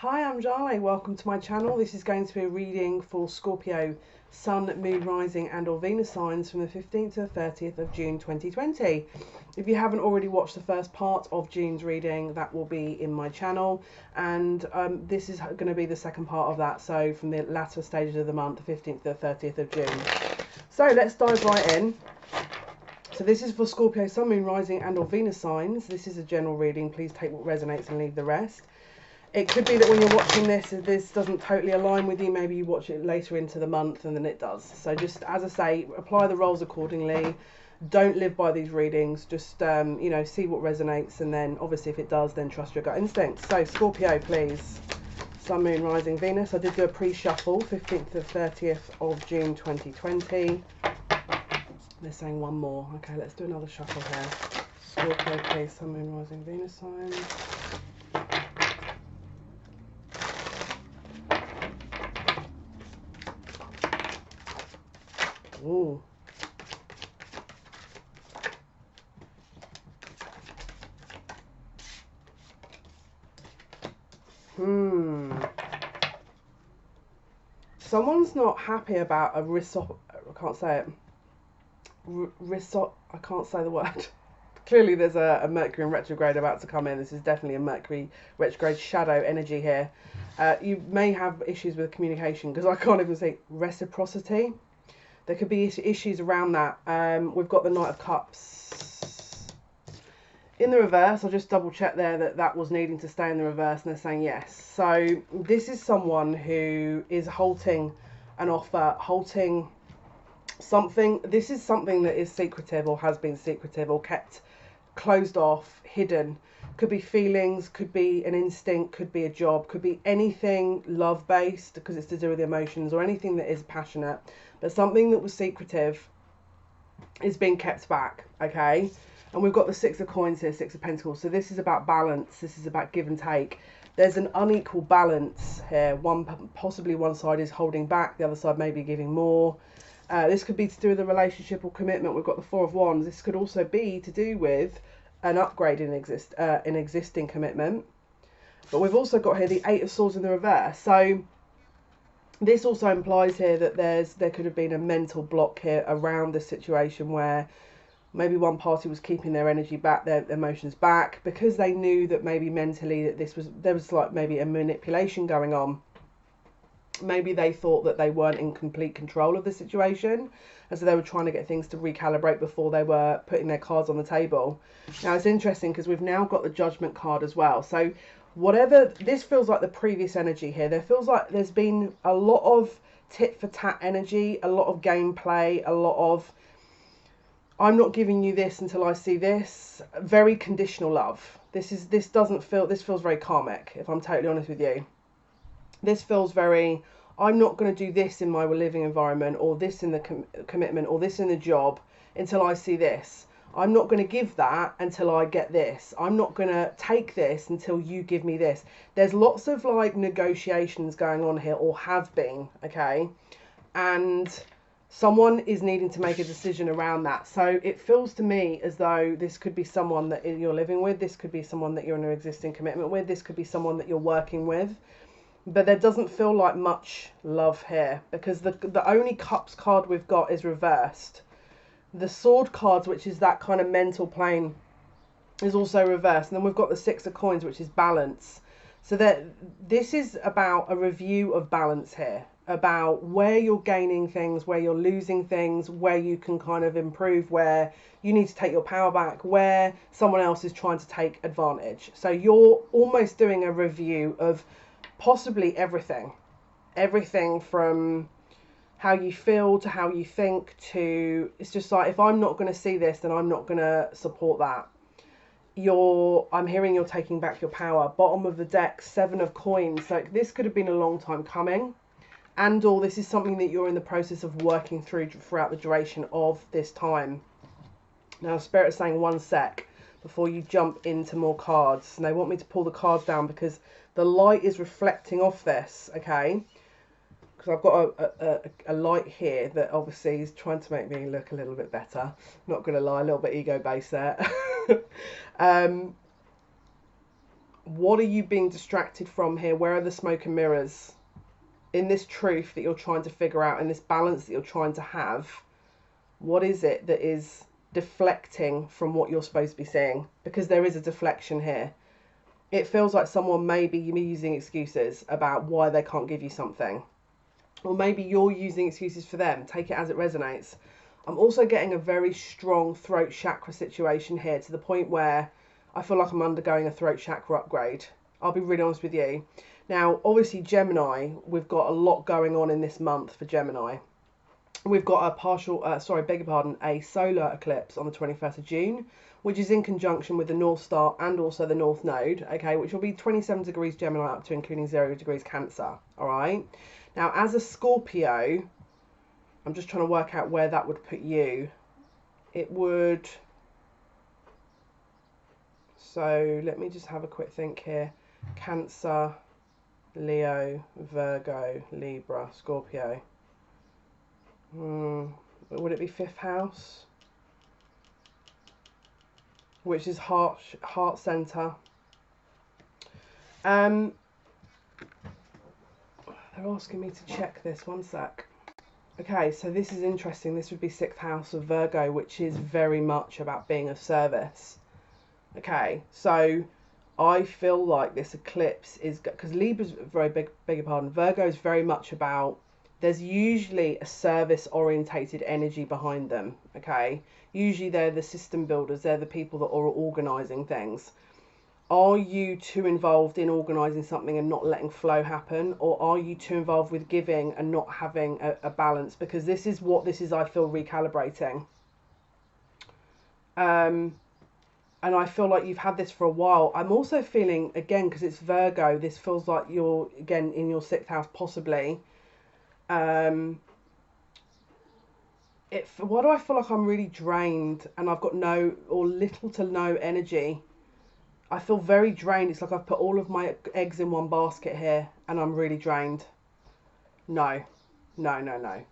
Hi, I'm Jale. Welcome to my channel. This is going to be a reading for Scorpio, Sun, Moon, Rising and or Venus signs from the 15th to the 30th of June 2020. If you haven't already watched the first part of June's reading, that will be in my channel. And this is going to be the second part of that. So from the latter stages of the month, the 15th to the 30th of June. So let's dive right in. So this is for Scorpio, Sun, Moon, Rising and or Venus signs. This is a general reading. Please take what resonates and leave the rest. It could be that when you're watching this, if this doesn't totally align with you, maybe you watch it later into the month and then it does. So just, as I say, apply the roles accordingly. Don't live by these readings. Just, you know, see what resonates. And then obviously if it does, then trust your gut instinct. So Scorpio, please. Sun, Moon, Rising, Venus. I did do a pre-shuffle, 15th to 30th of June 2020. They're saying one more. Okay, let's do another shuffle here. Scorpio, please. Sun, Moon, Rising, Venus signs. Ooh. Someone's not happy about a I can't say it. I can't say the word. Clearly there's a Mercury in retrograde about to come in. This is definitely a Mercury retrograde shadow energy here. You may have issues with communication because I can't even say reciprocity. There could be issues around that. We've got the Knight of Cups in the reverse. I'll just double check there that was needing to stay in the reverse, and they're saying yes. So this is someone who is halting an offer, halting something. This is something that is secretive or has been secretive or kept closed off, hidden. Could be feelings, could be an instinct, could be a job, could be anything love-based because it's to do with emotions, or anything that is passionate. But something that was secretive is being kept back, okay? And we've got the Six of Coins here, Six of Pentacles. So this is about balance. This is about give and take. There's an unequal balance here. Possibly one side is holding back, the other side may be giving more. This could be to do with a relationship or commitment. We've got the Four of Wands. This could also be to do with an upgrade in existing commitment. But we've also got here the Eight of Swords in the reverse. So this also implies here that there could have been a mental block here around the situation where maybe one party was keeping their energy back, their emotions back, because they knew that maybe mentally that there was like maybe a manipulation going on. Maybe they thought that they weren't in complete control of the situation, and so they were trying to get things to recalibrate before they were putting their cards on the table. Now it's interesting because we've now got the Judgment card as well. So whatever, this feels like the previous energy here. There feels like there's been a lot of tit for tat energy, a lot of gameplay, a lot of I'm not giving you this until I see this. Very conditional love. This feels very karmic, if I'm totally honest with you. This feels very, I'm not going to do this in my living environment, or this in the commitment, or this in the job until I see this. I'm not going to give that until I get this. I'm not going to take this until you give me this. There's lots of like negotiations going on here, or have been, okay? And someone is needing to make a decision around that. So it feels to me as though this could be someone that you're living with. This could be someone that you're in an existing commitment with. This could be someone that you're working with. But there doesn't feel like much love here, because the only Cups card we've got is reversed. The Sword cards, which is that kind of mental plane, is also reversed. And then we've got the Six of Coins, which is balance. So that this is about a review of balance here, about where you're gaining things, where you're losing things, where you can kind of improve, where you need to take your power back, where someone else is trying to take advantage. So you're almost doing a review of possibly everything from how you feel to how you think to, it's just like, if I'm not going to see this, then I'm not going to support that. I'm hearing you're taking back your power. Bottom of the deck, Seven of Coins. So this could have been a long time coming, and or this is something that you're in the process of working throughout the duration of this time. Now Spirit is saying 1 sec before you jump into more cards, and they want me to pull the cards down because the light is reflecting off this, okay? Because I've got a light here that obviously is trying to make me look a little bit better. Not going to lie, a little bit ego-based there. What are you being distracted from here? Where are the smoke and mirrors? In this truth that you're trying to figure out, in this balance that you're trying to have, what is it that is deflecting from what you're supposed to be seeing? Because there is a deflection here. It feels like someone may be using excuses about why they can't give you something. Or maybe you're using excuses for them. Take it as it resonates. I'm also getting a very strong throat chakra situation here, to the point where I feel like I'm undergoing a throat chakra upgrade. I'll be really honest with you. Now, obviously Gemini, we've got a lot going on in this month for Gemini. We've got a a solar eclipse on the 21st of June, which is in conjunction with the North Star and also the North Node, okay, which will be 27 degrees Gemini up to including 0 degrees Cancer, all right? Now, as a Scorpio, I'm just trying to work out where that would put you. It would... So, let me just have a quick think here. Cancer, Leo, Virgo, Libra, Scorpio. Would it be 5th house? Which is heart center. They're asking me to check this, one sec. Okay, so this is interesting. This would be 6th house of Virgo, which is very much about being of service. Okay, so I feel like this eclipse is, because Libra's very beg your pardon, Virgo is very much about, there's usually a service orientated energy behind them, okay? Usually they're the system builders, they're the people that are organising things. Are you too involved in organising something and not letting flow happen? Or are you too involved with giving and not having a balance? Because this is what this is, I feel, recalibrating. And I feel like you've had this for a while. I'm also feeling, again, because it's Virgo, this feels like you're, again, in your 6th house, possibly. Why do I feel like I'm really drained and I've got no or little to no energy? I feel very drained. It's like I've put all of my eggs in one basket here and I'm really drained. No.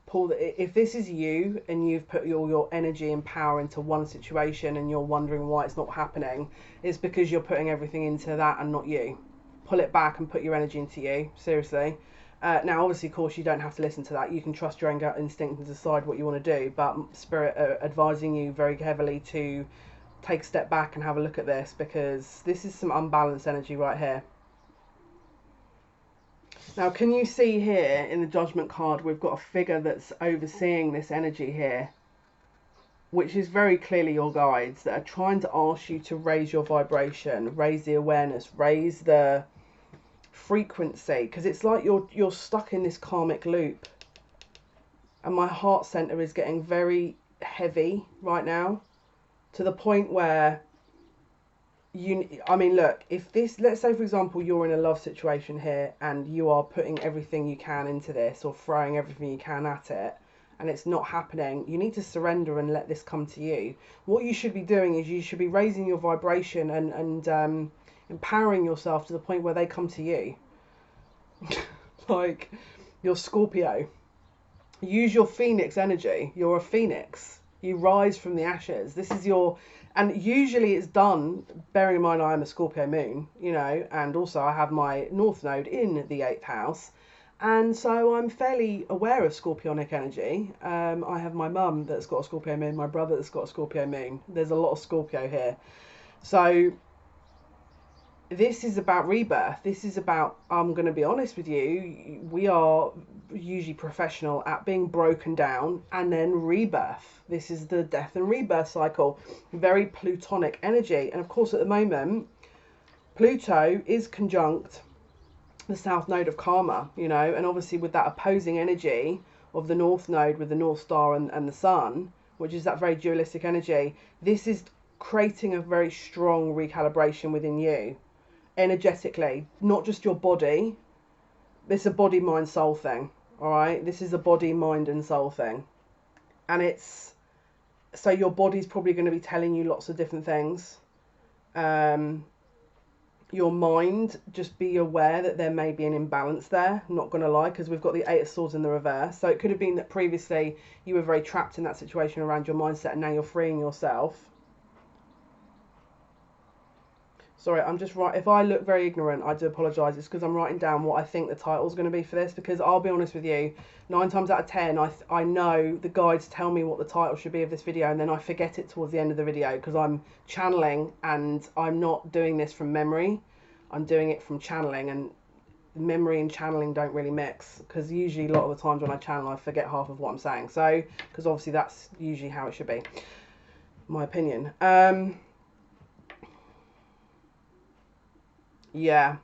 Paul, if this is you and you've put all your energy and power into one situation and you're wondering why it's not happening, it's because you're putting everything into that and not you. Pull it back and put your energy into you. Seriously. Now, obviously, of course, you don't have to listen to that. You can trust your own gut instinct and decide what you want to do. But Spirit advising you very heavily to take a step back and have a look at this, because this is some unbalanced energy right here. Now, can you see here in the Judgment card, we've got a figure that's overseeing this energy here, which is very clearly your guides that are trying to ask you to raise your vibration, raise the awareness, raise the frequency, because it's like you're stuck in this karmic loop. And my heart center is getting very heavy right now, to the point where I mean, look, if this, let's say for example you're in a love situation here and you are putting everything you can into this, or throwing everything you can at it, and it's not happening, you need to surrender and let this come to you. What you should be doing is you should be raising your vibration and empowering yourself to the point where they come to you. Like, you're Scorpio. Use your phoenix energy. You're a phoenix. You rise from the ashes. This is your... And usually it's done, bearing in mind I am a Scorpio moon, you know, and also I have my North Node in the 8th house. And so I'm fairly aware of Scorpionic energy. I have my mum that's got a Scorpio moon, my brother that's got a Scorpio moon. There's a lot of Scorpio here. So this is about rebirth. This is about, I'm going to be honest with you, we are usually professional at being broken down and then rebirth. This is the death and rebirth cycle. Very Plutonic energy. And of course at the moment, Pluto is conjunct the South Node of Karma, you know, and obviously with that opposing energy of the North Node with the North Star and the Sun, which is that very dualistic energy, this is creating a very strong recalibration within you. Energetically, not just your body. It's a body, mind, soul thing. All right, this is a body, mind, and soul thing, and it's so your body's probably going to be telling you lots of different things. Your mind, just be aware that there may be an imbalance there. I'm not going to lie, because we've got the 8 of Swords in the reverse. So it could have been that previously you were very trapped in that situation around your mindset, and now you're freeing yourself. Sorry, I'm just right. If I look very ignorant, I do apologise. It's because I'm writing down what I think the title's going to be for this. Because I'll be honest with you, 9 times out of 10, I know the guides tell me what the title should be of this video, and then I forget it towards the end of the video because I'm channeling, and I'm not doing this from memory. I'm doing it from channeling, and memory and channeling don't really mix, because usually a lot of the times when I channel, I forget half of what I'm saying. So, because obviously that's usually how it should be, my opinion. Yeah,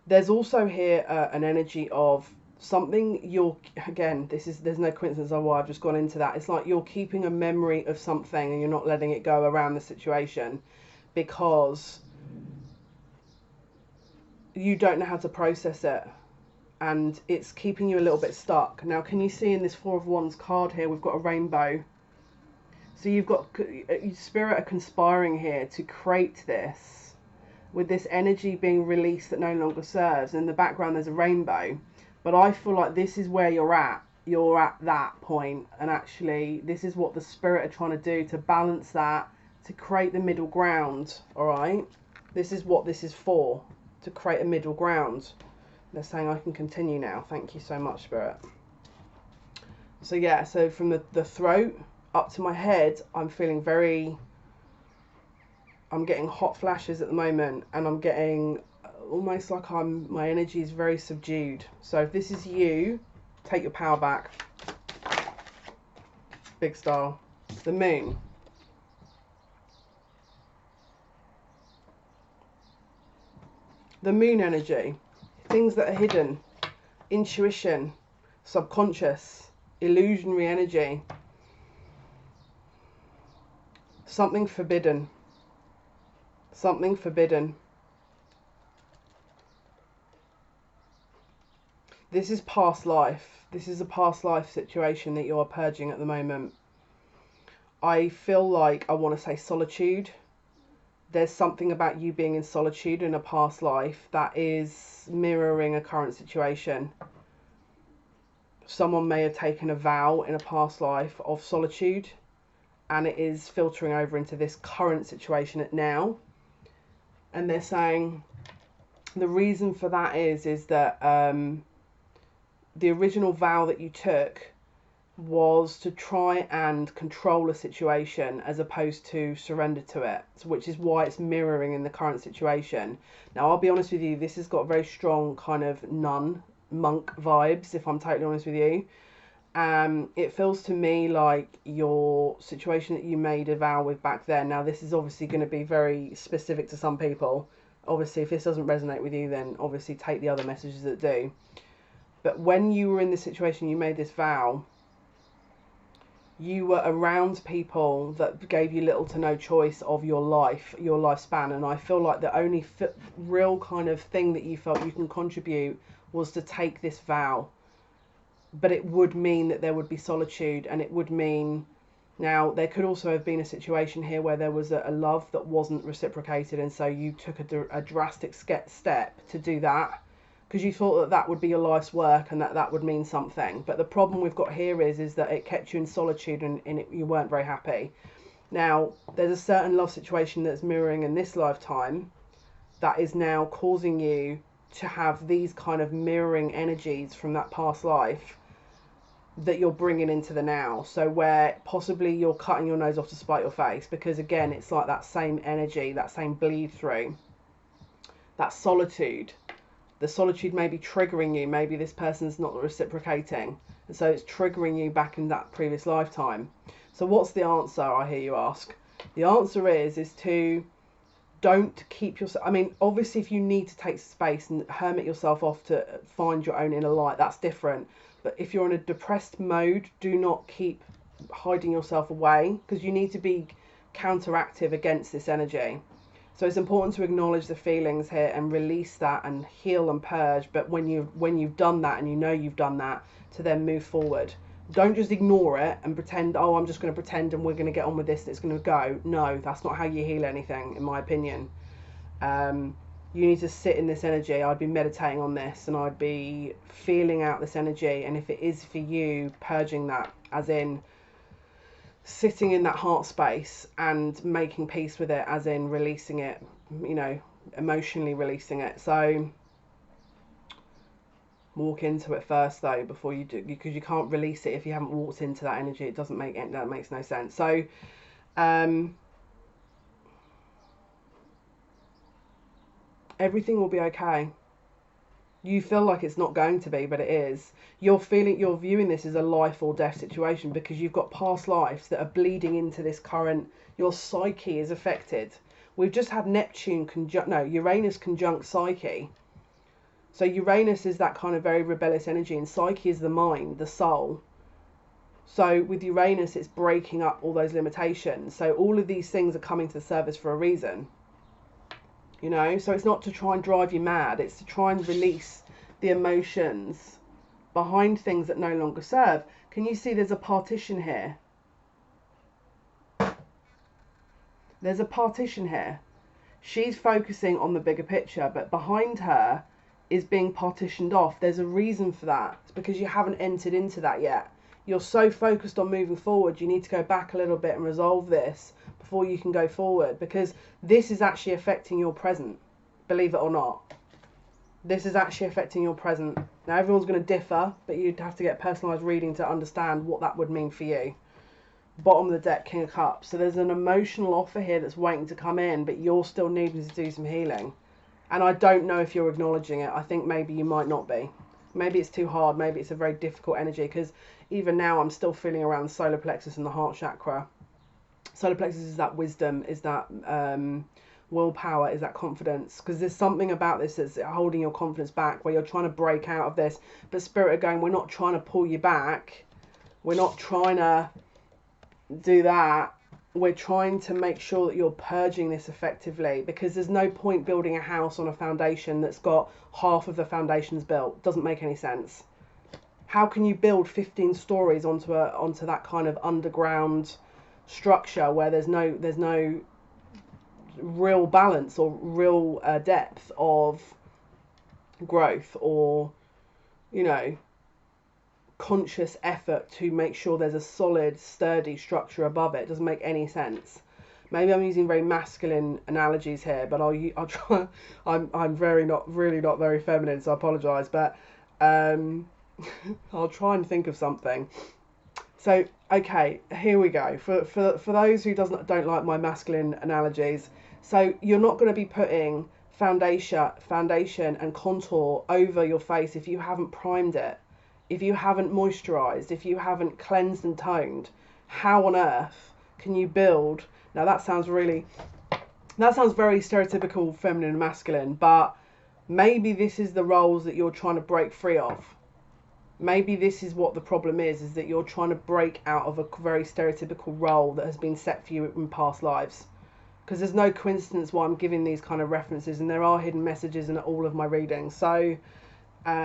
there's also here an energy of something you're, again, there's no coincidence of why I've just gone into that. It's like you're keeping a memory of something and you're not letting it go around the situation because you don't know how to process it, and it's keeping you a little bit stuck. Now, can you see in this Four of Wands card here, we've got a rainbow. So you've got spirit are conspiring here to create this, with this energy being released that no longer serves. In the background there's a rainbow, but I feel like this is where you're at that point, and actually this is what the spirit are trying to do, to balance that, to create the middle ground. All right, this is what this is for, to create a middle ground. They're saying I can continue now. Thank you so much, spirit. So yeah, so from the throat up to my head, I'm feeling I'm getting hot flashes at the moment, and I'm getting almost like my energy is very subdued. So if this is you, take your power back. Big style. The moon. The moon energy. Things that are hidden. Intuition. Subconscious. Illusionary energy. Something forbidden. Something forbidden. This is past life. This is a past life situation that you are purging at the moment. I feel like I want to say solitude. There's something about you being in solitude in a past life that is mirroring a current situation. Someone may have taken a vow in a past life of solitude, and it is filtering over into this current situation at now. And they're saying the reason for that is that the original vow that you took was to try and control a situation as opposed to surrender to it, which is why it's mirroring in the current situation. Now, I'll be honest with you, this has got very strong kind of nun, monk vibes, if I'm totally honest with you. It feels to me like your situation that you made a vow with back then. Now, this is obviously going to be very specific to some people. Obviously, if this doesn't resonate with you, then obviously take the other messages that do. But when you were in the situation you made this vow, you were around people that gave you little to no choice of your life, your lifespan. And I feel like the only real kind of thing that you felt you can contribute was to take this vow. But it would mean that there would be solitude, and it would mean, now there could also have been a situation here where there was a love that wasn't reciprocated, and so you took a drastic step to do that because you thought that that would be your life's work and that would mean something. But the problem we've got here is that it kept you in solitude, and you weren't very happy. Now, there's a certain love situation that's mirroring in this lifetime that is now causing you to have these kind of mirroring energies from that past life that you're bringing into the now. So where possibly you're cutting your nose off to spite your face, because again, it's like that same energy, that same bleed through, that solitude. The solitude may be triggering you. Maybe this person's not reciprocating, and so it's triggering you back in that previous lifetime. So what's the answer, I hear you ask? The answer is to don't keep yourself, I mean, obviously if you need to take space and hermit yourself off to find your own inner light, that's different. But if you're in a depressed mode, do not keep hiding yourself away, because you need to be counteractive against this energy. So it's important to acknowledge the feelings here and release that and heal and purge. But when you've done that, and you know you've done that, to then move forward. Don't just ignore it and pretend, oh, I'm just going to pretend and we're going to get on with this and it's going to go. No, that's not how you heal anything, in my opinion. You need to sit in this energy. I'd be meditating on this, and I'd be feeling out this energy. And if it is for you, purging that, as in sitting in that heart space and making peace with it, as in releasing it, you know, emotionally releasing it. So walk into it first though before you do, because you can't release it if you haven't walked into that energy. It doesn't make it, that makes no sense. So everything will be okay. You feel like it's not going to be, but it is. You're viewing this as a life or death situation because you've got past lives that are bleeding into this current. Your psyche is affected. We've just had Uranus conjunct Psyche. So Uranus is that kind of very rebellious energy, and Psyche is the mind, the soul. So with Uranus, it's breaking up all those limitations. So all of these things are coming to the surface for a reason. You know, so it's not to try and drive you mad. It's to try and release the emotions behind things that no longer serve. Can you see there's a partition here? There's a partition here. She's focusing on the bigger picture, but behind her is being partitioned off. There's a reason for that. It's because you haven't entered into that yet. You're so focused on moving forward, you need to go back a little bit and resolve this before you can go forward, because this is actually affecting your present, believe it or not. This is actually affecting your present. Now everyone's going to differ, but you'd have to get personalised reading to understand what that would mean for you. Bottom of the deck, King of Cups. So there's an emotional offer here that's waiting to come in, but you're still needing to do some healing. And I don't know if you're acknowledging it. I think maybe you might not be. Maybe it's too hard. Maybe it's a very difficult energy, because even now I'm still feeling around the solar plexus and the heart chakra. Solar plexus is that wisdom, is that willpower, is that confidence. Because there's something about this that's holding your confidence back, where you're trying to break out of this. But Spirit are going, we're not trying to pull you back. We're not trying to do that. We're trying to make sure that you're purging this effectively, because there's no point building a house on a foundation that's got half of the foundations built. Doesn't make any sense. How can you build 15 stories onto that kind of underground structure where there's no real balance or real depth of growth, or, you know, conscious effort to make sure there's a solid, sturdy structure above it? Doesn't make any sense. Maybe I'm using very masculine analogies here, but I'll try. I'm really not very feminine, so I apologise. But I'll try and think of something. So okay, here we go. For those who don't like my masculine analogies, so you're not going to be putting foundation and contour over your face if you haven't primed it. If you haven't moisturised, if you haven't cleansed and toned, how on earth can you build? Now that sounds very stereotypical feminine and masculine, but maybe this is the roles that you're trying to break free of. Maybe this is what the problem is that you're trying to break out of a very stereotypical role that has been set for you in past lives. Because there's no coincidence why I'm giving these kind of references, and there are hidden messages in all of my readings. So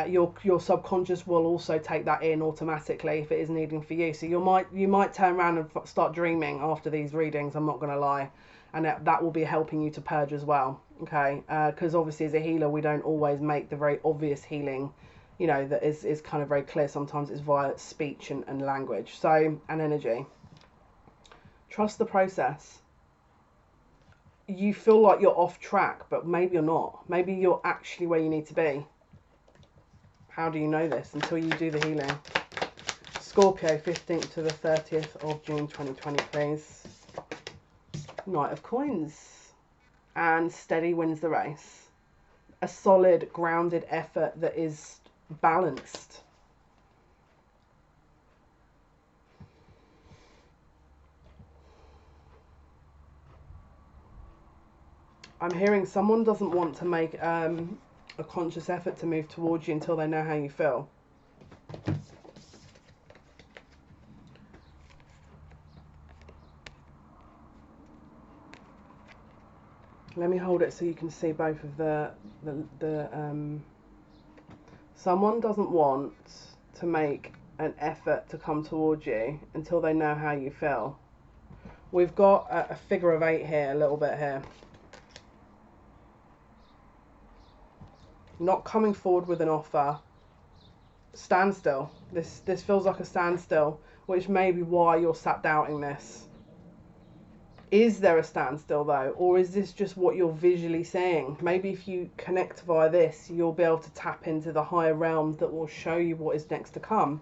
your subconscious will also take that in automatically if it is needing for you. So you might turn around and start dreaming after these readings, I'm not going to lie, and that will be helping you to purge as well. Okay, because obviously as a healer we don't always make the very obvious healing, you know, that is kind of very clear. Sometimes it's via speech and language, so, and energy. Trust the process. You feel like you're off track, but maybe you're not. Maybe you're actually where you need to be. How do you know this? Until you do the healing. Scorpio, 15th to the 30th of June 2020, please. Knight of Coins. And steady wins the race. A solid, grounded effort that is balanced. I'm hearing someone doesn't want to make a conscious effort to move towards you until they know how you feel. Let me hold it so you can see both of the someone doesn't want to make an effort to come towards you until they know how you feel. We've got a figure of 8 here, a little bit here. Not coming forward with an offer. Standstill. This feels like a standstill, which may be why you're sat doubting this. Is there a standstill though, or is this just what you're visually seeing? Maybe if you connect via this, you'll be able to tap into the higher realms that will show you what is next to come.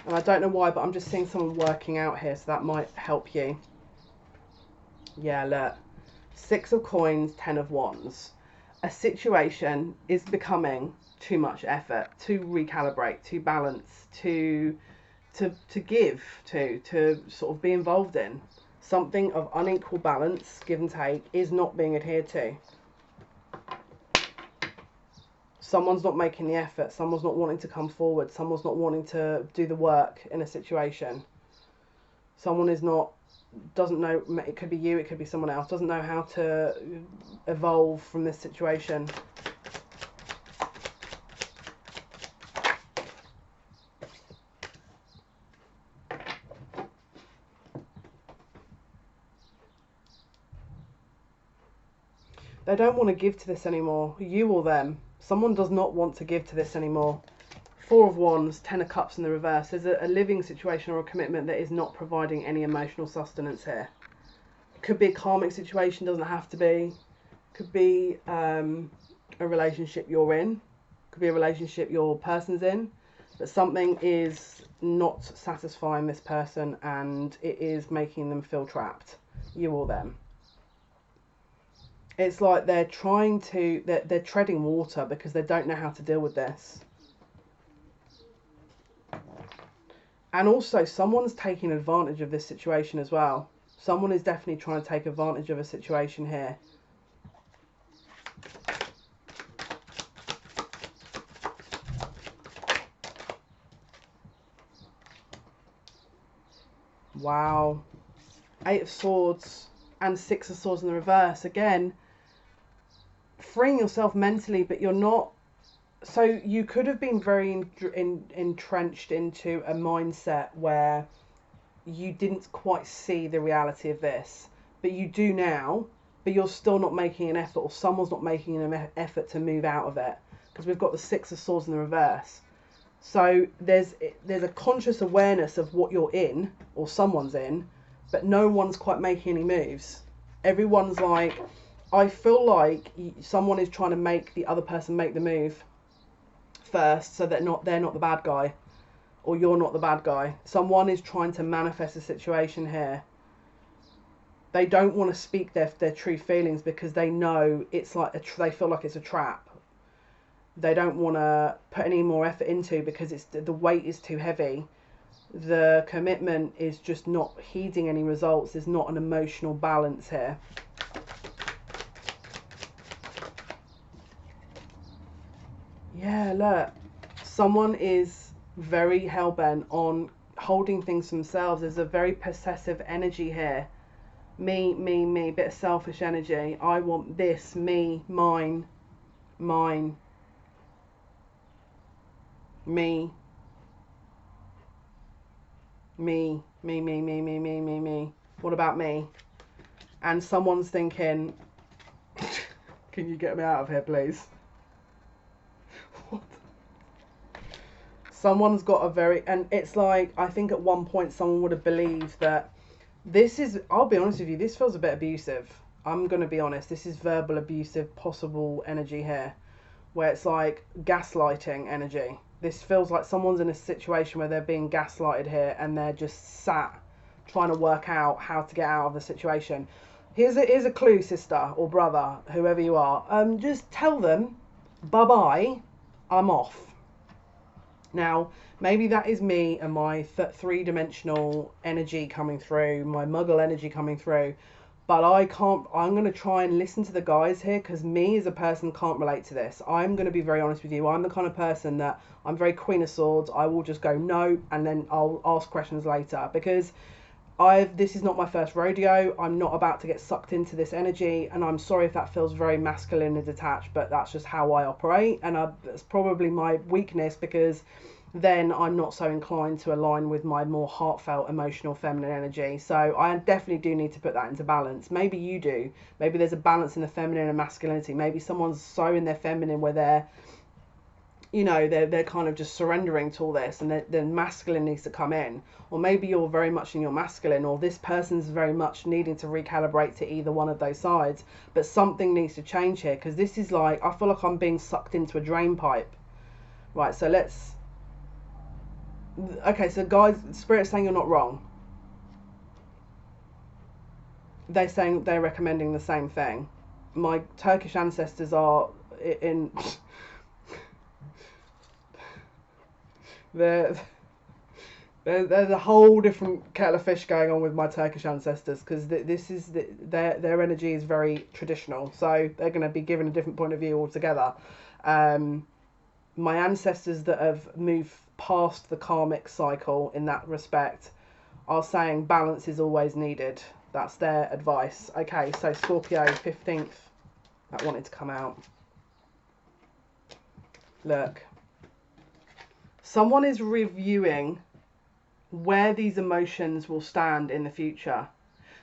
And I don't know why, but I'm just seeing someone working out here, so that might help you. Yeah, look. 6 of coins, 10 of wands. A situation is becoming too much effort to recalibrate, to balance, to give, to sort of be involved in. Something of unequal balance, give and take, is not being adhered to. Someone's not making the effort, someone's not wanting to come forward, someone's not wanting to do the work in a situation. Someone is not, doesn't know, it could be you, it could be someone else, doesn't know how to evolve from this situation. They don't want to give to this anymore, you or them. Someone does not want to give to this anymore. 4 of Wands, 10 of Cups in the reverse. There's a living situation or a commitment that is not providing any emotional sustenance here. It could be a karmic situation, doesn't have to be. Could be a relationship you're in. Could be a relationship your person's in. But something is not satisfying this person and it is making them feel trapped. You or them. It's like they're trying to, they're treading water because they don't know how to deal with this. And also someone's taking advantage of this situation as well. Someone is definitely trying to take advantage of a situation here. Wow. 8 of Swords and 6 of Swords in the reverse. Again, freeing yourself mentally, but you're not. So you could have been very entrenched into a mindset where you didn't quite see the reality of this, but you do now, but you're still not making an effort, or someone's not making an effort to move out of it, because we've got the 6 of Swords in the reverse. So there's a conscious awareness of what you're in, or someone's in, but no one's quite making any moves. Everyone's like, I feel like someone is trying to make the other person make the move first, so that they're not the bad guy, or you're not the bad guy. Someone is trying to manifest a situation here. They don't want to speak their true feelings because they know it's like they feel like it's a trap. They don't want to put any more effort into because the weight is too heavy. The commitment is just not heeding any results. There's not an emotional balance here. Yeah, look, someone is very hell-bent on holding things for themselves. There's a very possessive energy here. Me, bit of selfish energy. I want this, me, mine, me. What about me? And someone's thinking, can you get me out of here, please? What? Someone's got a very, and it's like, I think at one point someone would have believed that this is, I'll be honest with you, this feels a bit abusive. I'm going to be honest, this is verbal abusive possible energy here, where it's like gaslighting energy. This feels like someone's in a situation where they're being gaslighted here and they're just sat trying to work out how to get out of the situation. Here's a clue, sister or brother, whoever you are. Just tell them, bye-bye, I'm off. Now, maybe that is me and my three-dimensional energy coming through, my muggle energy coming through, but I can't, I'm going to try and listen to the guys here, because me as a person can't relate to this. I'm going to be very honest with you. I'm the kind of person that I'm very Queen of Swords. I will just go no, and then I'll ask questions later, because this is not my first rodeo. I'm not about to get sucked into this energy, and I'm sorry if that feels very masculine and detached, but that's just how I operate, and that's probably my weakness, because then I'm not so inclined to align with my more heartfelt, emotional, feminine energy. So I definitely do need to put that into balance. Maybe you do. Maybe there's a balance in the feminine and masculinity. Maybe someone's so in their feminine where they're, you know, they're kind of just surrendering to all this, and then masculine needs to come in. Or maybe you're very much in your masculine, or this person's very much needing to recalibrate to either one of those sides. But something needs to change here, because this is like, I feel like I'm being sucked into a drain pipe. Right, so let's... Okay, so guys, Spirit's saying you're not wrong. They're saying they're recommending the same thing. My Turkish ancestors are in... There's a whole different kettle of fish going on with my Turkish ancestors, because this is their energy is very traditional, so they're going to be given a different point of view altogether. My ancestors that have moved past the karmic cycle in that respect are saying balance is always needed. That's their advice. Okay, so Scorpio, 15th, that wanted to come out. Look. Someone is reviewing where these emotions will stand in the future.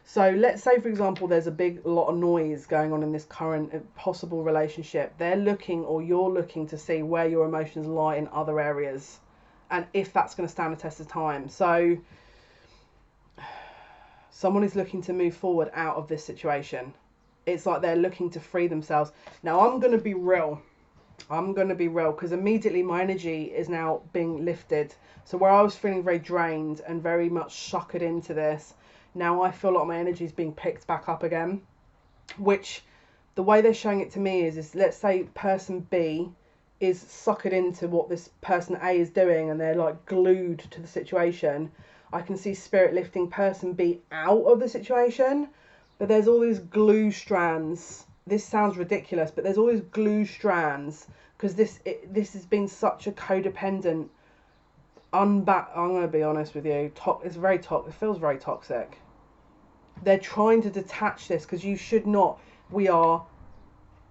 So let's say, for example, there's a lot of noise going on in this current possible relationship. They're looking, or you're looking, to see where your emotions lie in other areas, and if that's going to stand the test of time. So someone is looking to move forward out of this situation. It's like they're looking to free themselves. Now, I'm going to be real. Because immediately my energy is now being lifted. So where I was feeling very drained and very much suckered into this, now I feel like my energy is being picked back up again. Which, the way they're showing it to me is let's say person B is suckered into what this person A is doing, and they're like glued to the situation. I can see Spirit lifting person B out of the situation, but there's all these glue strands. This sounds ridiculous, but there's all these glue strands, because this has been such a codependent, I'm going to be honest with you, it's very toxic. It feels very toxic. They're trying to detach this, because you should not. We are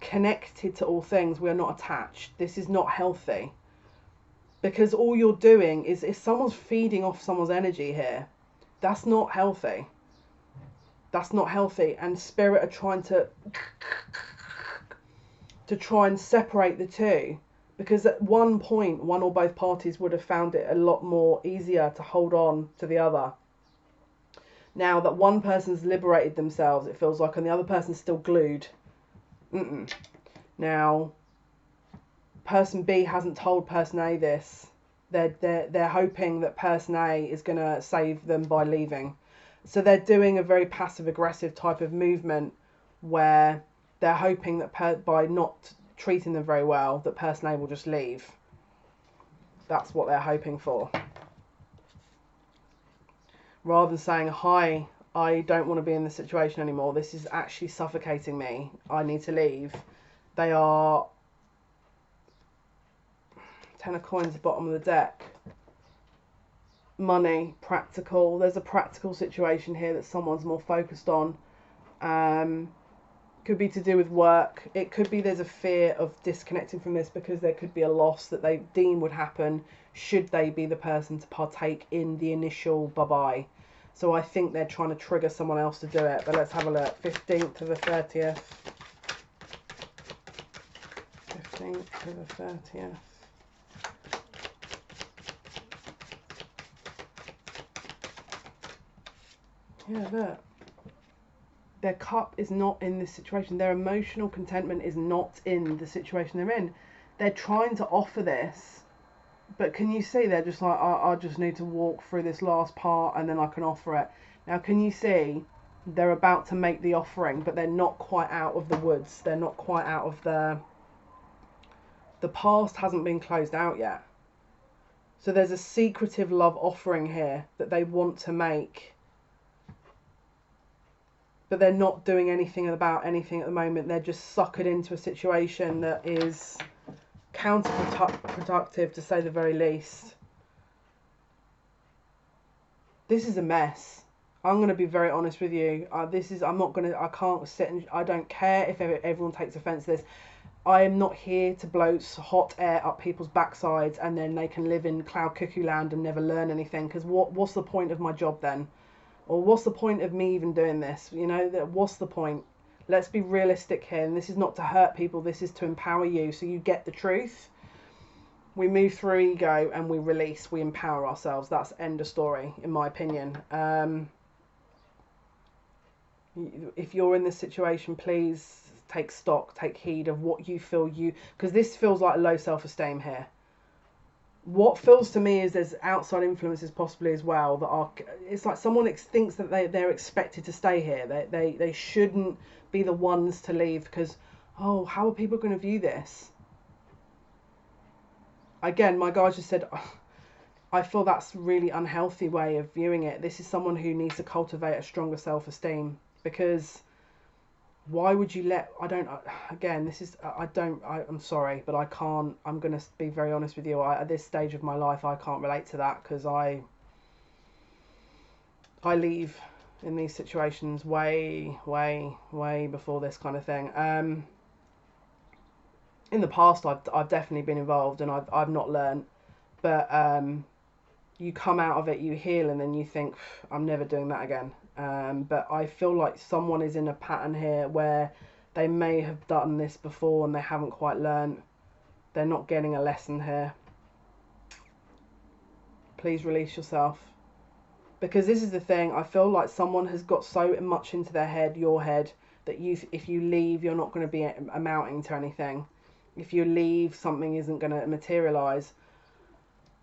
connected to all things. We are not attached. This is not healthy, because all you're doing is, if someone's feeding off someone's energy here, that's not healthy. That's not healthy. And Spirit are trying to try and separate the two, because at one point one or both parties would have found it a lot more easier to hold on to the other. Now that one person's liberated themselves, it feels like, and the other person's still glued. Now, person B hasn't told person A this. They're hoping that person A is going to save them by leaving. So they're doing a very passive-aggressive type of movement, where they're hoping that by not treating them very well, that person A will just leave. That's what they're hoping for. Rather than saying, hi, I don't want to be in this situation anymore. This is actually suffocating me. I need to leave. They are... 10 of coins at the bottom of the deck. Money, practical. There's a practical situation here that someone's more focused on. Could be to do with work. It could be there's a fear of disconnecting from this, because there could be a loss that they deem would happen should they be the person to partake in the initial bye-bye. So I think they're trying to trigger someone else to do it. But let's have a look. 15th to the 30th. 15th to the 30th. Yeah, look. Their cup is not in this situation. Their emotional contentment is not in the situation they're in. They're trying to offer this, but can you see they're just like, I just need to walk through this last part and then I can offer it. Now, can you see they're about to make the offering, but they're not quite out of the woods. They're not quite out of the past hasn't been closed out yet. So there's a secretive love offering here that they want to make, but they're not doing anything about anything at the moment. They're just suckered into a situation that is counterproductive, to say the very least. This is a mess. I'm going to be very honest with you. I can't sit and, I don't care if everyone takes offence to this. I am not here to blow hot air up people's backsides and then they can live in cloud cuckoo land and never learn anything, because what's the point of my job then? Or what's the point of me even doing this? You know, what's the point? Let's be realistic here, and this is not to hurt people, this is to empower you so you get the truth. We move through ego and we release, we empower ourselves. That's end of story, in my opinion. If you're in this situation, please take stock, take heed of what you feel because this feels like a low self-esteem here. What feels to me is there's outside influences possibly as well that are, it's like someone thinks that they're expected to stay here. They shouldn't be the ones to leave because, oh, how are people going to view this? Again, my guy just said, oh, I feel that's a really unhealthy way of viewing it. This is someone who needs to cultivate a stronger self-esteem, because why would you let, I'm sorry, but I can't, I'm going to be very honest with you. At this stage of my life, I can't relate to that, because I leave in these situations way before this kind of thing. In the past, I've definitely been involved and I've not learned, but you come out of it, you heal, and then you think, I'm never doing that again. But I feel like someone is in a pattern here where they may have done this before and they haven't quite learned. They're not getting a lesson here. Please release yourself. Because this is the thing, I feel like someone has got so much into their head, your head, that if you leave, you're not going to be amounting to anything. If you leave, something isn't going to materialise.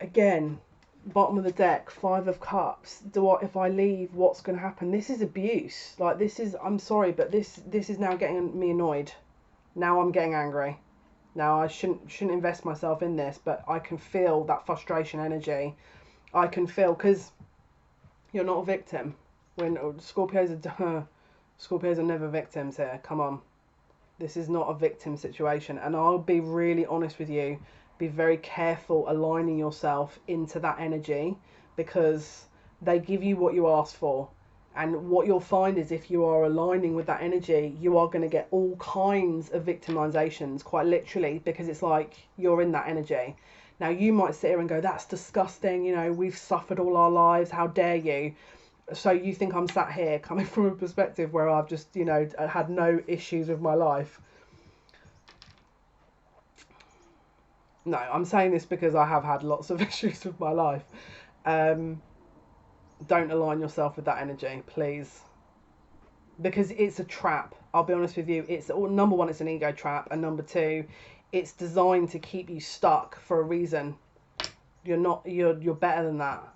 Again, bottom of the deck, 5 of Cups. If I leave, what's going to happen? This is abuse. Like, this is, I'm sorry, but this is now getting me annoyed. Now I'm getting angry. Now I shouldn't invest myself in this, but I can feel that frustration energy. I can feel, because you're not a victim. When Scorpios are never victims here. Come on. This is not a victim situation. And I'll be really honest with you. Be very careful aligning yourself into that energy, because they give you what you ask for. And what you'll find is, if you are aligning with that energy, you are going to get all kinds of victimizations, quite literally, because it's like you're in that energy. Now, you might sit here and go, that's disgusting, you know, we've suffered all our lives, how dare you? So you think I'm sat here coming from a perspective where I've just, you know, had no issues with my life. No, I'm saying this because I have had lots of issues with my life. Don't align yourself with that energy, please. Because it's a trap. I'll be honest with you. It's, number one, it's an ego trap. And number two, it's designed to keep you stuck for a reason. You're better than that.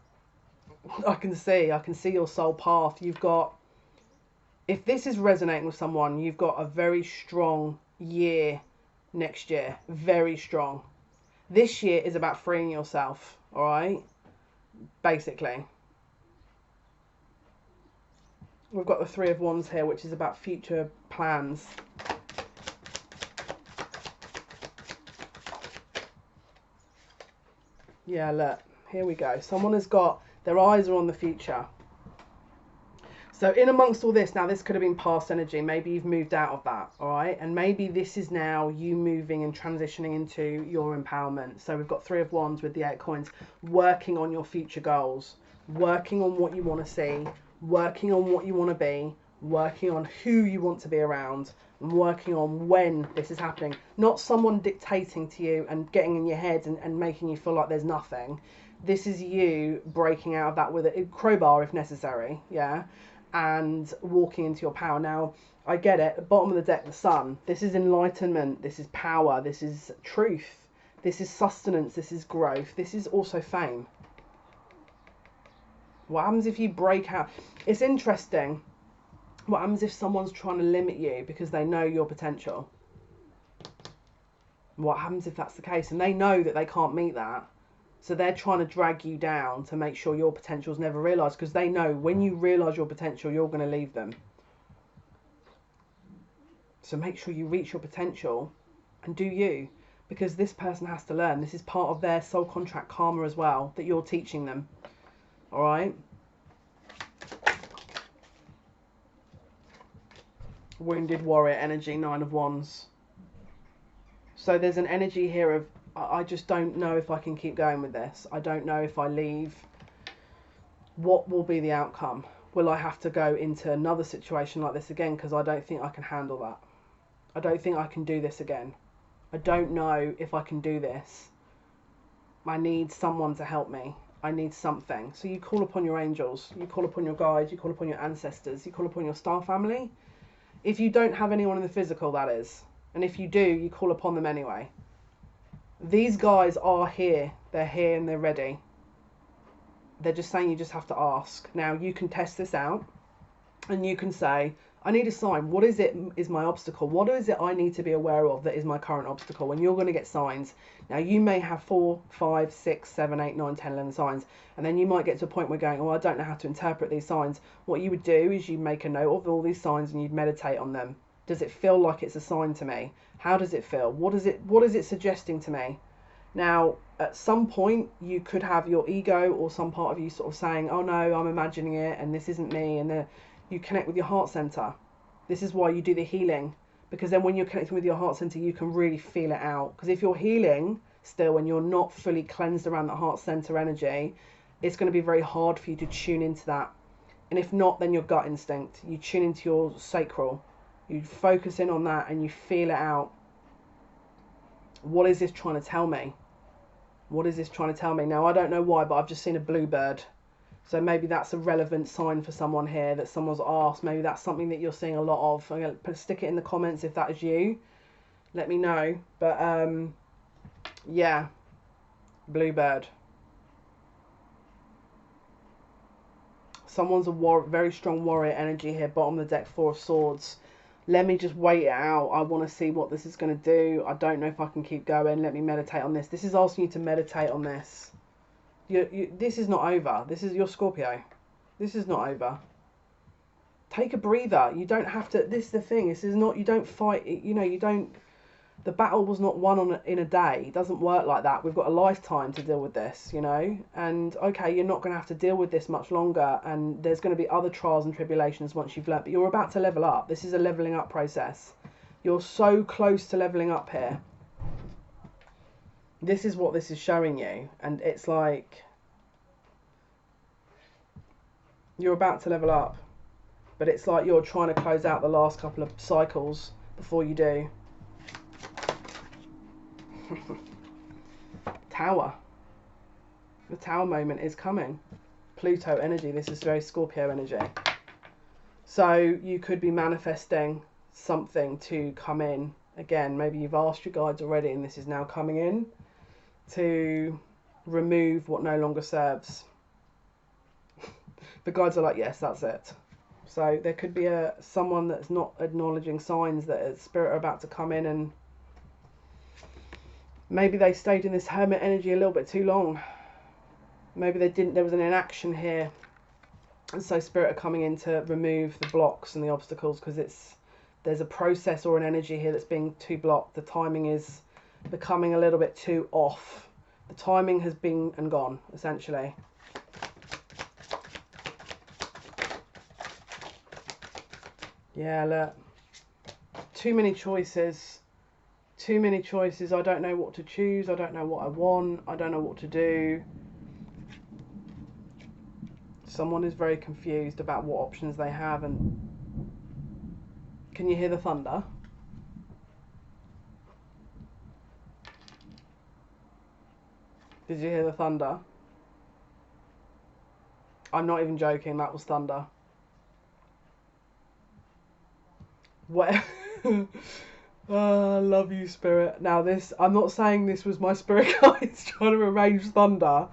I can see your soul path. You've got, if this is resonating with someone, you've got a very strong year next year. Very strong. This year is about freeing yourself, all right? Basically. We've got the 3 of Wands here, which is about future plans. Yeah, look, here we go. Someone has got, their eyes are on the future. So in amongst all this, now this could have been past energy. Maybe you've moved out of that, all right? And maybe this is now you moving and transitioning into your empowerment. So we've got 3 of Wands with the 8 of Coins, working on your future goals, working on what you want to see, working on what you want to be, working on who you want to be around, and working on when this is happening. Not someone dictating to you and getting in your head and making you feel like there's nothing. This is you breaking out of that with a crowbar if necessary, yeah? And walking into your power. Now, I get it, at the bottom of the deck, the Sun. This is enlightenment, this is power, this is truth, this is sustenance, this is growth, this is also fame. What happens if you break out? It's interesting. What happens if someone's trying to limit you because they know your potential? What happens if that's the case? And they know that they can't meet that. So they're trying to drag you down to make sure your potential is never realised, because they know when you realise your potential, you're going to leave them. So make sure you reach your potential and do you, because this person has to learn. This is part of their soul contract karma as well, that you're teaching them. All right? Wounded warrior energy, 9 of Wands. So there's an energy here of, I just don't know if I can keep going with this. I don't know if I leave, what will be the outcome? Will I have to go into another situation like this again? Because I don't think I can handle that. I don't think I can do this again. I don't know if I can do this. I need someone to help me. I need something. So you call upon your angels, you call upon your guides, you call upon your ancestors, you call upon your star family. If you don't have anyone in the physical, that is. And if you do, you call upon them anyway. These guys are here. They're here and they're ready. They're just saying you just have to ask. Now you can test this out and you can say, I need a sign. What is it is my obstacle? What is it I need to be aware of that is my current obstacle? And you're going to get signs. Now you may have 4, 5, 6, 7, 8, 9, 10, 11 signs. And then you might get to a point where you're going, oh, I don't know how to interpret these signs. What you would do is you make a note of all these signs and you'd meditate on them. Does it feel like it's a sign to me? How does it feel? What is it suggesting to me? Now, at some point, you could have your ego or some part of you sort of saying, oh no, I'm imagining it and this isn't me. And you connect with your heart center. This is why you do the healing. Because then when you're connecting with your heart center, you can really feel it out. Because if you're healing still and you're not fully cleansed around the heart center energy, it's going to be very hard for you to tune into that. And if not, then your gut instinct. You tune into your sacral. You focus in on that and you feel it out. What is this trying to tell me? What is this trying to tell me? Now, I don't know why, but I've just seen a bluebird. So maybe that's a relevant sign for someone here that someone's asked. Maybe that's something that you're seeing a lot of. I'm going to stick it in the comments if that is you. Let me know. But, yeah. Bluebird. Someone's a very strong warrior energy here. Bottom of the deck, 4 of Swords. Let me just wait it out. I want to see what this is going to do. I don't know if I can keep going. Let me meditate on this. This is asking you to meditate on this. This is not over. This is your Scorpio. This is not over. Take a breather. You don't have to. This is the thing. This is not. You don't fight. You know. You don't. The battle was not won in a day. It doesn't work like that. We've got a lifetime to deal with this. You know. And okay, you're not going to have to deal with this much longer. And there's going to be other trials and tribulations once you've learnt. But you're about to level up. This is a leveling up process. You're so close to leveling up here. This is what this is showing you, and it's like you're about to level up, but it's like you're trying to close out the last couple of cycles before you do. Tower. The Tower moment is coming. Pluto energy. This is very Scorpio energy. So you could be manifesting something to come in. Again, maybe you've asked your guides already and this is now coming in to remove what no longer serves. The guides are like, yes, that's it. So there could be someone that's not acknowledging signs that a spirit are about to come in, and maybe they stayed in this hermit energy a little bit too long. Maybe they didn't. There was an inaction here, and so spirit are coming in to remove the blocks and the obstacles, because there's a process or an energy here that's being too blocked. The timing is becoming a little bit too off. The timing has been and gone, essentially. Yeah, look. Too many choices. Too many choices. I don't know what to choose. I don't know what I want. I don't know what to do. Someone is very confused about what options they have. And can you hear the thunder? Did you hear the thunder? I'm not even joking, that was thunder. What? Oh, I love you, Spirit. Now this, I'm not saying this was my spirit guides trying to arrange thunder.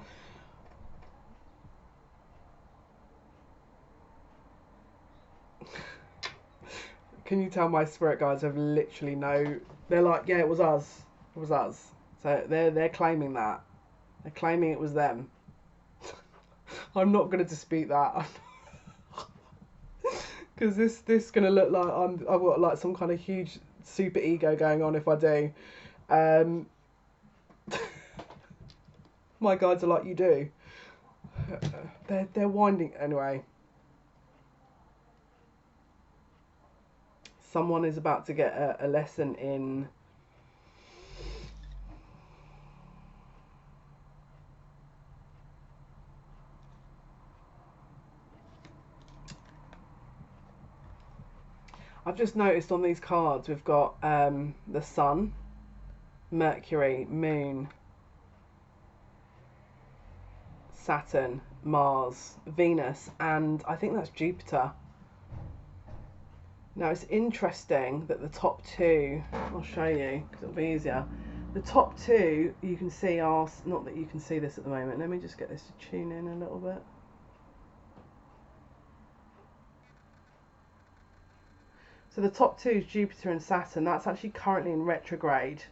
Can you tell my spirit guides have literally no... They're like, yeah, it was us. It was us. So they're claiming that. They're claiming it was them. I'm not going to dispute that. Because this going to look like I've got like some kind of huge super ego going on if I do. My guides are like, you do. They're winding... Anyway. Someone is about to get a lesson in I've just noticed on these cards we've got the Sun, Mercury, Moon, Saturn, Mars, Venus, and I think that's Jupiter. Now it's interesting that the top two, I'll show you because it'll be easier. The top two you can see are, not that you can see this at the moment, let me just get this to tune in a little bit. So the top two is Jupiter and Saturn. That's actually currently in retrograde.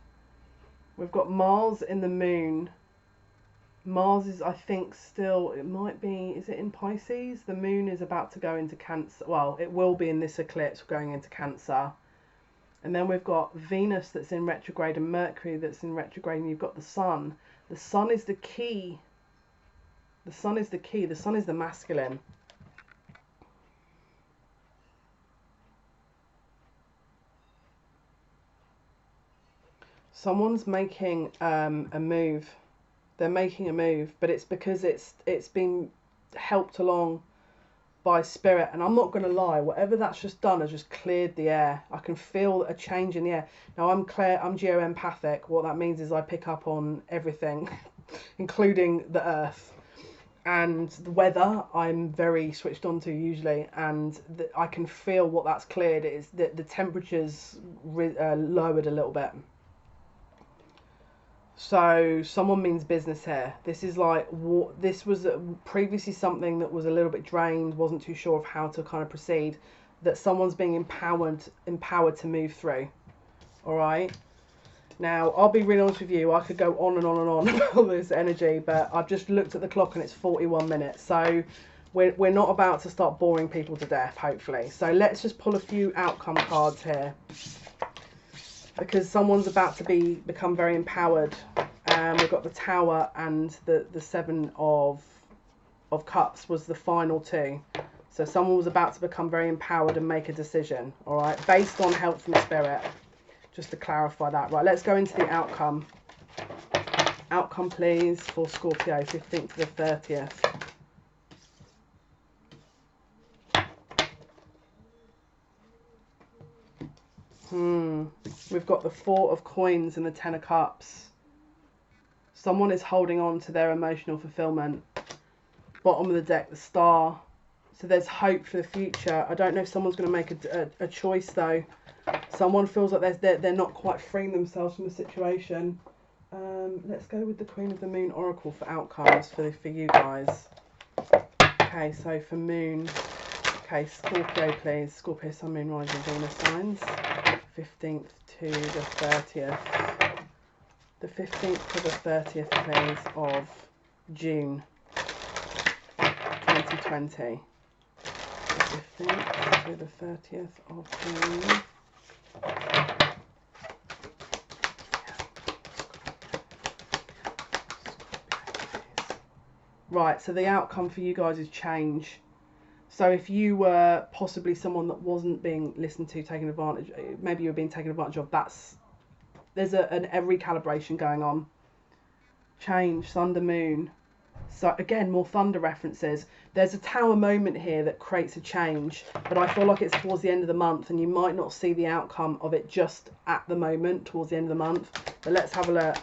We've got Mars in the Moon. Mars is, I think, still, it might be, is it in Pisces? The Moon is about to go into Cancer. Well, it will be in this eclipse going into Cancer. And then we've got Venus that's in retrograde and Mercury that's in retrograde, and you've got the Sun. The Sun is the key. The Sun is the key. The Sun is the masculine. Someone's making a move. They're making a move, but it's because it's been helped along by spirit. And I'm not going to lie, whatever that's just done has just cleared the air. I can feel a change in the air. Now I'm geoempathic. What that means is I pick up on everything, including the earth. And the weather I'm very switched on to usually, and I can feel what that's cleared. It is that the temperature's lowered a little bit. So someone means business here. This is like, this was previously something that was a little bit drained, wasn't too sure of how to kind of proceed, that someone's being empowered to move through. All right. Now, I'll be really honest with you, I could go on and on and on about this energy, but I've just looked at the clock and it's 41 minutes. So we're not about to start boring people to death, hopefully. So let's just pull a few outcome cards here, because someone's about to become very empowered. We've got the Tower and the Seven of Cups was the final two. So someone was about to become very empowered and make a decision, all right, based on help from spirit. Just to clarify that. Right, let's go into the outcome. Outcome, please, for Scorpio, 15th to the 30th. We've got the Four of Coins and the Ten of Cups. Someone is holding on to their emotional fulfillment. Bottom of the deck, the Star. So there's hope for the future. I don't know if someone's going to make a choice, though. Someone feels like they're not quite freeing themselves from the situation. Let's go with the Queen of the Moon Oracle for outcomes for you guys. Okay, so for Moon. Okay, Scorpio, please. Scorpio, Sun, Moon, Rising, Venus signs. 15th to the 30th. The 15th to the 30th, please, of June 2020. The 15th to the 30th of June. Right, so the outcome for you guys is change. So if you were possibly someone that wasn't being listened to, taken advantage, maybe you were being taken advantage of, there's a recalibration going on. Change, Thunder, Moon. So again, more thunder references. There's a Tower moment here that creates a change, but I feel like it's towards the end of the month and you might not see the outcome of it just at the moment, towards the end of the month. But let's have a look.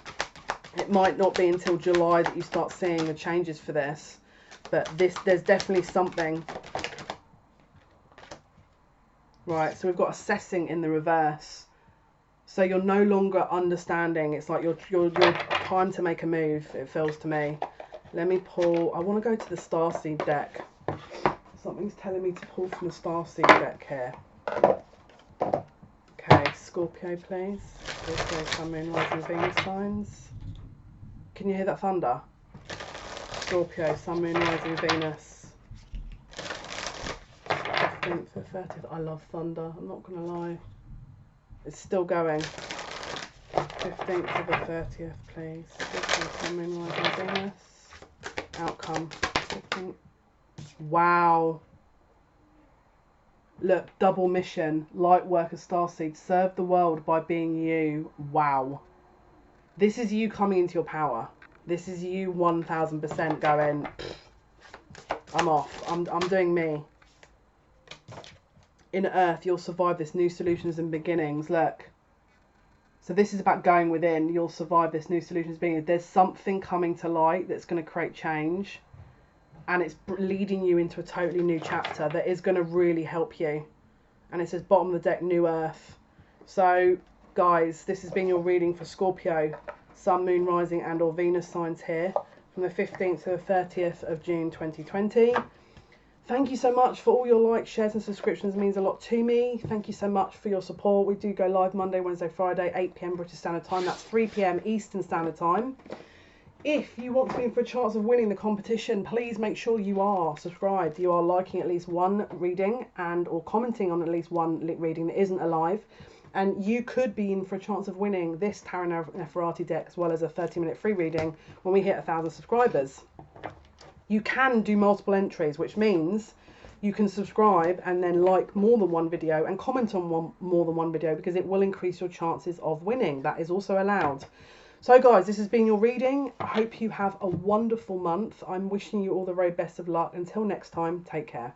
It might not be until July that you start seeing the changes for this, but there's definitely something. Right, so we've got assessing in the reverse. So you're no longer understanding. It's like you're time to make a move, it feels to me. Let me pull, I want to go to the starseed deck. Something's telling me to pull from the starseed deck here. Okay, Scorpio, please. Scorpio, Sun, Moon, Rising, Venus signs. Can you hear that thunder? Scorpio, Sun, Moon, Rising, Venus. 15th to 30th. I love thunder, I'm not going to lie. It's still going. 15th to the 30th, please. Scorpio, Sun, Moon, Rising, Venus. Outcome. Wow. Look, double mission. Light worker starseed. Serve the world by being you. Wow. This is you coming into your power. This is you 1000% going, I'm off. I'm doing me. in earth, you'll survive this. New solutions and beginnings. Look. So this is about going within. You'll survive this. New solutions being. There's something coming to light that's going to create change. And it's leading you into a totally new chapter that is going to really help you. And it says bottom of the deck, new earth. So, guys, this has been your reading for Scorpio, Sun, Moon, Rising and or Venus signs here from the 15th to the 30th of June 2020. Thank you so much for all your likes, shares and subscriptions. It means a lot to me. Thank you so much for your support. We do go live Monday, Wednesday, Friday, 8 PM British Standard Time. That's 3 PM Eastern Standard Time. If you want to be in for a chance of winning the competition, please make sure you are subscribed. You are liking at least one reading and or commenting on at least one reading that isn't alive. And you could be in for a chance of winning this Tarot Neferati deck as well as a 30-minute free reading when we hit 1,000 subscribers. You can do multiple entries, which means you can subscribe and then like more than one video and comment on more than one video, because it will increase your chances of winning. That is also allowed. So guys, this has been your reading. I hope you have a wonderful month. I'm wishing you all the very best of luck. Until next time, take care.